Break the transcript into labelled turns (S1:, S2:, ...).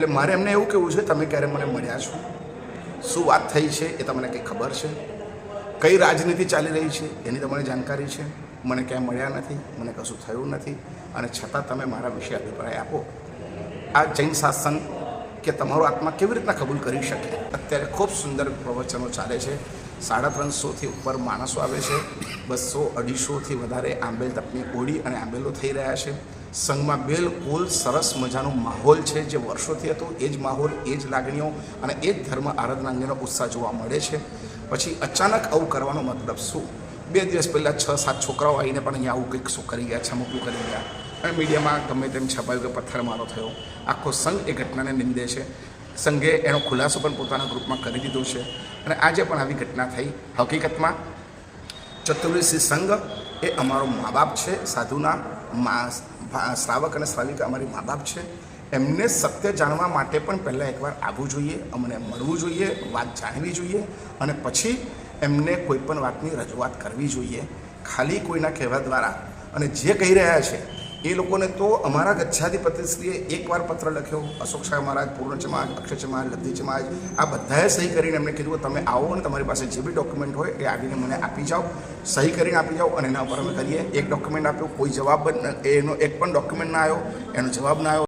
S1: એટલે મારે એમને એવું કહેવું છે, તમે ક્યારે મને મળ્યા છો? શું વાત થઈ છે એ તમને કંઈ ખબર છે? કઈ રાજનીતિ ચાલી રહી છે એની તમને જાણકારી છે? મને ક્યાંય મળ્યા નથી, મને કશું થયું નથી, અને છતાં તમે મારા વિશે અભિપ્રાય આપો. આ જૈન શાસન કે તમારો આત્મા કેવી રીતના કબૂલ કરી શકે? અત્યારે ખૂબ સુંદર પ્રવચનો ચાલે છે, 350થી ઉપર માણસો આવે છે, 200-250થી વધારે આંબેલ તપની ઓળી અને આંબેલો થઈ રહ્યા છે. સંઘમાં બિલકુલ સરસ મજાનો માહોલ છે, જે વર્ષોથી હતો એ જ માહોલ, એ જ લાગણીઓ અને એ જ ધર્મ આરાધના અંગેનો ઉત્સાહ જોવા મળે છે. પછી અચાનક આવું કરવાનો મતલબ શું? 2 દિવસ પહેલાં 6-7 છોકરાઓ આવીને પણ અહીંયા આવું કંઈક શું કરી ગયા છે, મોકલું કરી ગયા, અને મીડિયામાં ગમે તેમ છપાયું કે પથ્થરમારો થયો. આખો સંઘ એ ઘટનાને નિંદે છે. સંઘે એનો ખુલાસો પણ પોતાના ગ્રુપમાં કરી દીધો છે, અને આજે પણ આવી ઘટના થઈ. હકીકતમાં ચતુર્વેદી સંઘ એ અમારો મા બાપ છે, સાધુના શ્રાવક અને શ્રાવિકા અમારી મા બાપ છે. એમને સત્ય જાણવા માટે પણ પહેલાં એકવાર આવવું જોઈએ, અમને મળવું જોઈએ, વાત જાણવી જોઈએ, અને પછી એમને કોઈ પણ વાતની રજૂઆત કરવી જોઈએ. ખાલી કોઈના કહેવા દ્વારા અને જે કહી રહ્યા છે એ લોકોને તો અમારા ગચ્છાધિપતિશ્રીએ એકવાર પત્ર લખ્યો, અશોક શાહ મહારાજ, પૂર્ણ સમાજ, અક્ષય સમાજ, લબ્ધિ સમાજ, આ બધાએ સહી કરીને એમને કીધું તમે આવો અને તમારી પાસે જે બી ડોક્યુમેન્ટ હોય એ આવીને મને આપી જાઓ, સહી કરીને આપી જાઓ, અને એના ઉપર અમે કરીએ. એક ડોક્યુમેન્ટ આપ્યું, કોઈ જવાબ, એનો એક પણ ડોક્યુમેન્ટ ના આવ્યો, એનો જવાબ ના આવ્યો.